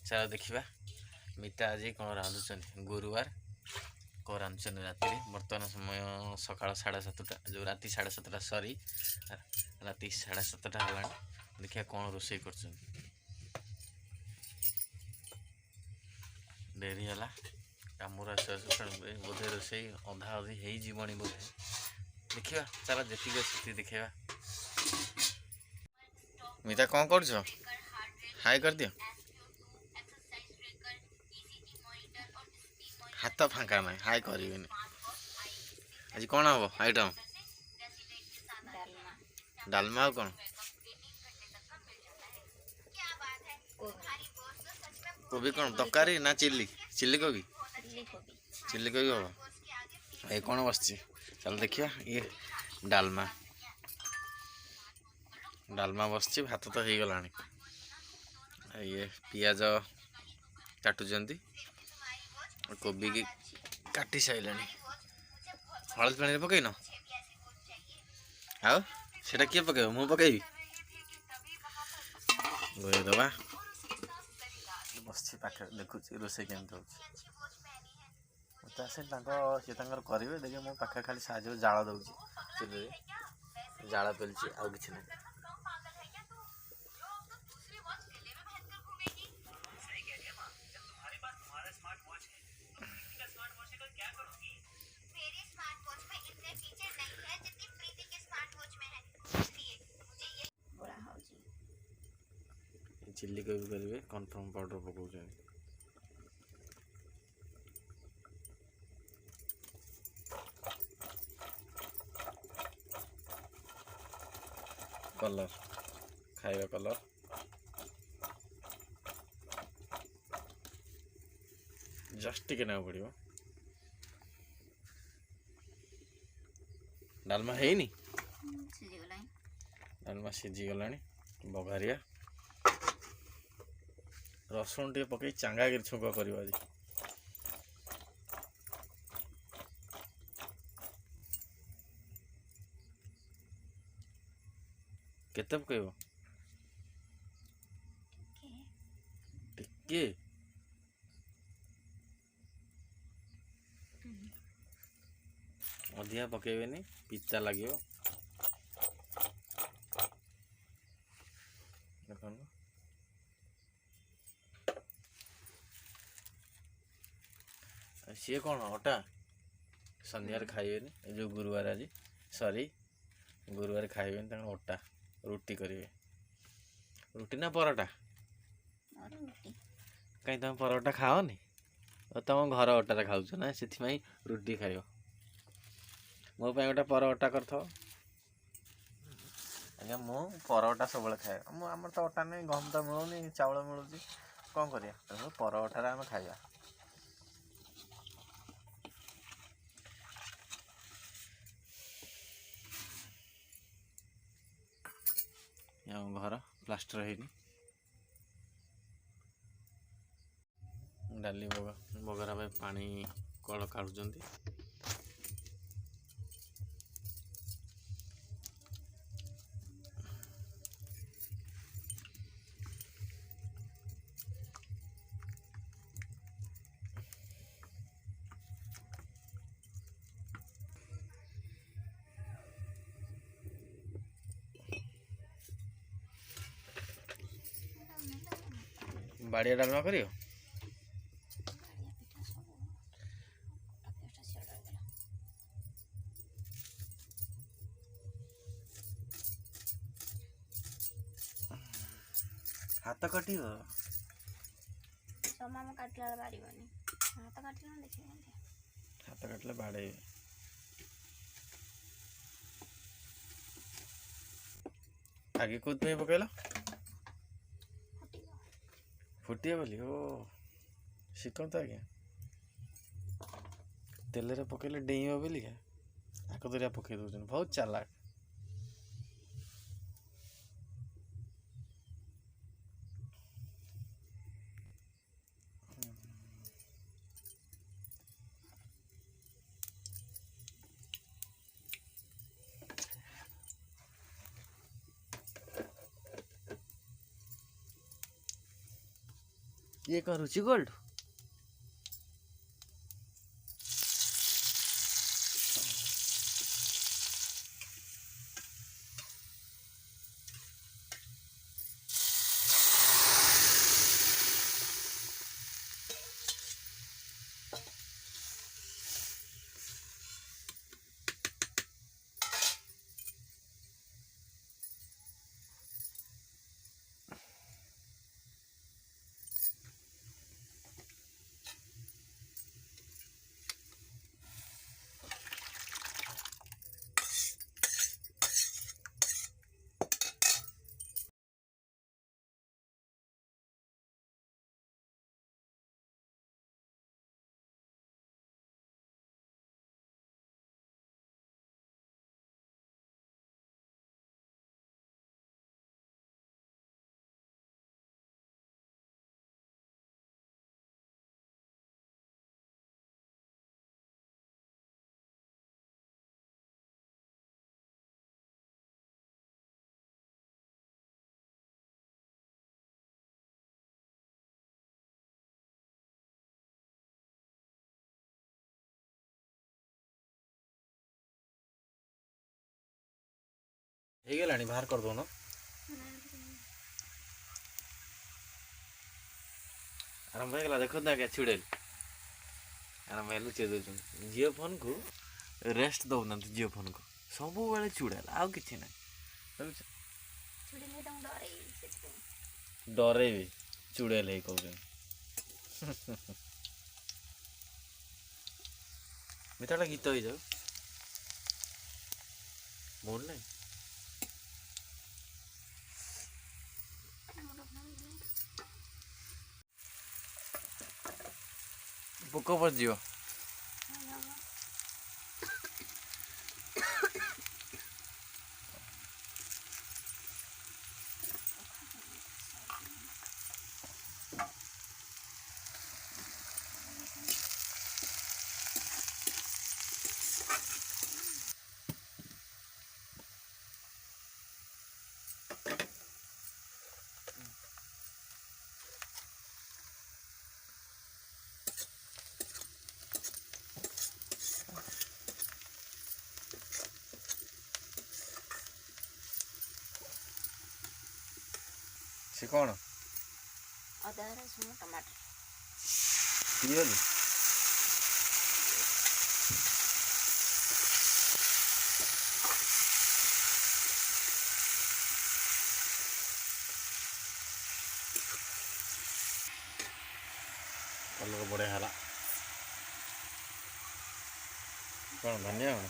चलो देखा मिता आज कौन रांधुचंदी गुरुवार कौन रांधुचंदी राति बर्तमान समय सकाल 7:30 जो राति 7:30 सरी राति 7:30 है देखिए कौन रोषे कर डेरी है कमर बोधे रोषे अधा अधी हो जीवनी बोधे देखा चल जी अच्छी देखा मिता कौन कर हाय कर दियो हाथ फांका ना हाय कर आज कौन हम आइटम डालमा कौन कोबी कौन तरकारी ना चिल्ली चिल्ली कोबी हम ये कौन बस चल देखिए ये डालमा डालमा बस भात तो हो गला ये पियाज काटुचंती कोबी की काटी सारे हलदी पानी पकईन आउ से किए पकड़ मु पकईबी गोई दबा बस पाखे देखुची रोषे केमती होता से सी करेंगे देखे मो पाखे खाली साहय जाल दूसरी चुले जाल पेलची आउ कि ना चिल्ली कोबी करेंगे कन्फर्म पाउडर पकाउं कलर खाଇବା कलर जस्ट टिके ना पड़ो डालमा है डालमा सीझी गला बघारिया रसुण टे पकई चांगा छुंक कर केते पकईब टिके अधिया पकईबेनी पिता लगे सी कौन अटा सन्धार खाइबे जो गुरुवार आज सॉरी गुरुवार खाइबे अटा रुटी करेंगे रुटी ना परोटा कहीं तुम परोटा खाओनी तुम घर अटार खाऊ ना से रुटी खाइब मो गोटे परोटा कर आज्ञा मु परोटा सब खाए आम तो अटा नहीं गहम तो मिलूनी चाउल मिलूँ कौन करिया परोटा आम खाइबा घर प्लास्टर है डाली बगरा भाई पानी कल काढ़ुंट बाड़िया डालमा करियो हाथ कटी हाथ काटले बाड़े आगे कौन पकड़ फुटे बोली ओ शिखत आज्ञा तेल पकड़े डेइब बोली आक दरिया पकई दौरान बहुत चालाक ये कौन रुचि गोल्ड ହେଇଗଲାଣି ବାହାର କରିଦଉନ ଆରମ୍ଭ ହେଇଗଲା ଦେଖନ୍ତୁ ଆଜ୍ଞା ଛିଡ଼େଇଲି ଆରମ୍ଭ ହେଲେ ଲୁଚେଇ ଦେଉଛନ୍ତି ଜିଓ ଫୋନ୍କୁ ରେଷ୍ଟ ଦେଉନାହାନ୍ତି ଜିଓ ଫୋନ୍କୁ ସବୁବେଳେ ଚୁଡ଼ାଇଲା ଆଉ କିଛି ନାହିଁ ଡରେଇବି ଚୁଡ଼େଇଲେ ହେଇ କହୁଛନ୍ତି ମିଠାଟା ଗୀତ ହେଇଯାଉ ମୁଡ୍ ନାହିଁ ପୋକ ପଶିଯିବ ସେ କ'ଣ ଅଦା ରସୁଣ ଟମାଟୋ ପିଇଗଲି କଲର ବଢ଼ିଆ ହେଲା କ'ଣ ଧନିଆ କ'ଣ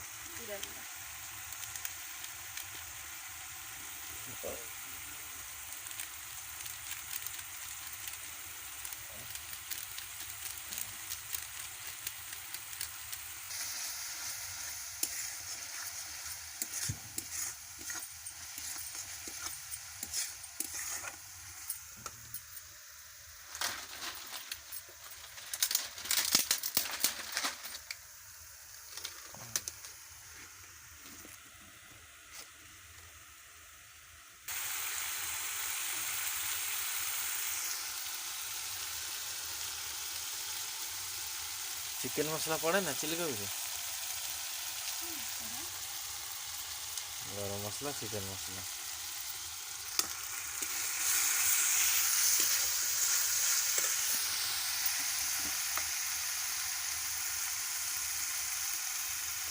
चिकेन मसला पड़े ना चिली कोबी से गरम मसला चिकेन मसला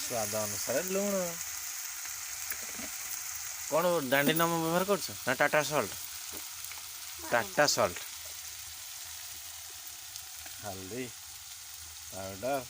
स्वाद अनुसार लुण कौन डांडी नाम व्यवहार कर ना टाटा सल्ट हल्दी पाउडर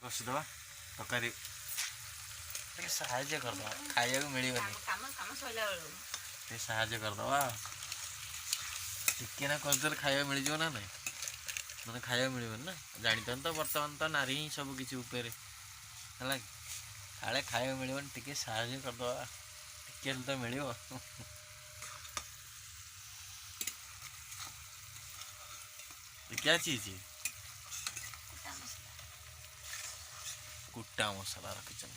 कषिदवा तकारी साहाଯ୍य करदवा खाइया को मिलबनी ये साहाଯ୍य करदवा टिके ना करदे खाइया मिल जो ना नहीं मैंने खाइया मिलबनी ना जानी तो बर्तमान तो नारी ही सब किसी ऊपर ହେଲା କି କାଳେ ଖାଇବାକୁ ମିଳିବନି ଟିକେ ସାହାଯ୍ୟ କରିଦେବା ଟିକେ ହେଲେ ତ ମିଳିବ। क्या चीज़ है? कुट्टा मसाला रखिछन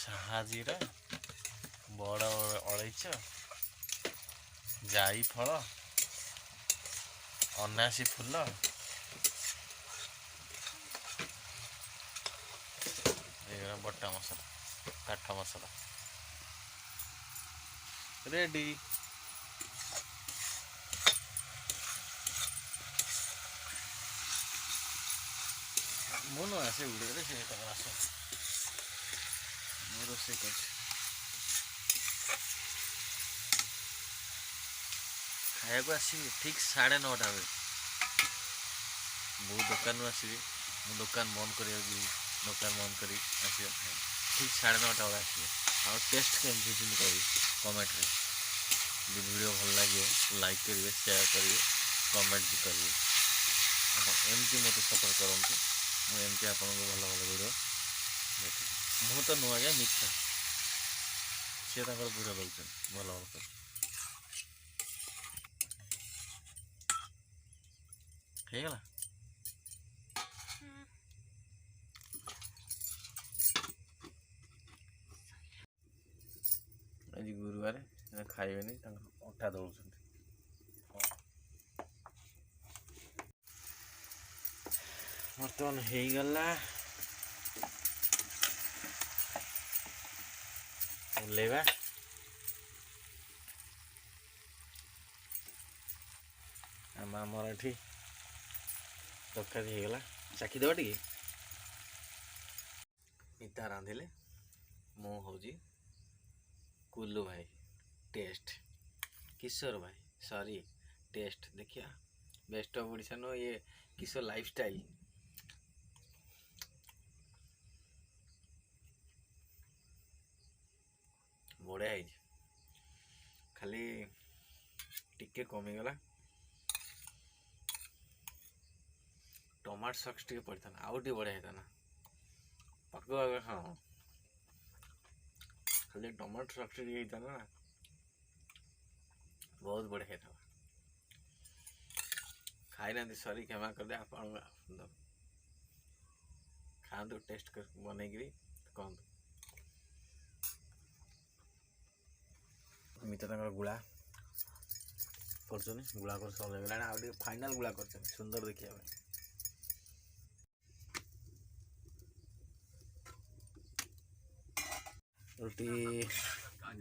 साहाजीरा बड़ अलैच जाई फल अनासी फूल बट्टा मसाला काठ मसाला रेडी। ମୁଁ ନ ଆସେ ଭିଡ଼ିଓରେ ସେ ତମର ଆସ ମୁଁ ରୋଷେଇ କରୁଛି ଖାଇବାକୁ ଆସିବି ଠିକ୍ 9:30 ବେଳେ ବୋଉ ଦୋକାନରୁ ଆସିବି ମୁଁ ଦୋକାନ ବନ୍ଦ କରିବାକୁ ଯିବି ଦୋକାନ ବନ୍ଦ କରି ଆସିବା ଠିକ୍ 9:30 ବେଳେ ଆସିବେ ଆଉ ଟେଷ୍ଟ କେମିତି ହେଇଛି କହିବି କମେଣ୍ଟରେ ଯଦି ଭିଡ଼ିଓ ଭଲ ଲାଗିବ ଲାଇକ୍ କରିବେ ସେୟାର କରିବେ କମେଣ୍ଟ ବି କରିବେ ଆପଣ ଏମିତି ମୋତେ ସପୋର୍ଟ କରନ୍ତୁ ମୁଁ ଏମିତି ଆପଣଙ୍କୁ ଭଲ ଭଲ ଭିଡ଼ିଓ ଦେଖିବି ମୁଁ ତ ନୁହଁ ଆଜ୍ଞା ମିଥ୍ୟା ସିଏ ତାଙ୍କର ଭିଡ଼ିଓ ଦେଉଛନ୍ତି ଭଲ ଭଲ କରି ହେଇଗଲା। ଆଜି ଗୁରୁବାର ଖାଇବେନି ତାଙ୍କର ଅଟା ଦଉଛନ୍ତି ବର୍ତ୍ତମାନ ହେଇଗଲା ଓହ୍ଲେଇବା ଆମର ଏଠି ତରକାରୀ ହେଇଗଲା ଚାଖିଦେବା ଟିକେ ମିତା ରାନ୍ଧିଲେ ମୁଁ ହେଉଛି କୁଲୁ ଭାଇ टेस्ट किशोर भाई सॉरी टेस्ट देखिए बेस्ट ऑफ ओडिशा नो ये किशोर लाइफस्टाइल बढ़िया है खाली टिके कमीगला टमाटो सॉस टे पड़ता आउ टे बढ़िया होता ना पक्का हाँ खाली टमाटो सॉस टे होता ना बहुत बढ़िया था खाई ना सॉरी क्षमा कर दे आप खातु टेस्ट कर बनईकरी कहतु मित्र गुला कर गुला कर सब लगला आ फाइनाल गुला कर सुंदर देखिए रुटी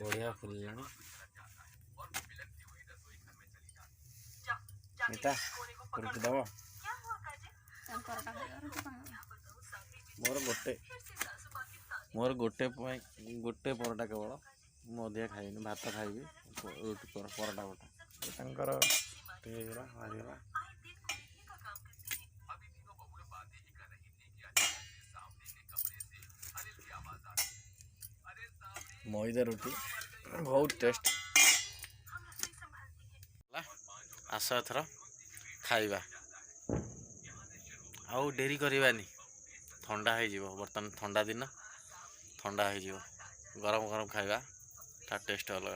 बढ़िया फुलला मिता रुटी दब मोर गोटे गोटे परोटा केवल मु अधिका खाइनि भात खाइबी रुटी परोटा गोटा तांकर बाहरगला मैदा रोटी बहुत टेस्ट आस एथर खाइबा आउ डेरी करवानी ठंडा हो बर्तमान ठंडा दिन ठंडा हो गरम गरम खाइबा ता टेस्ट अलग।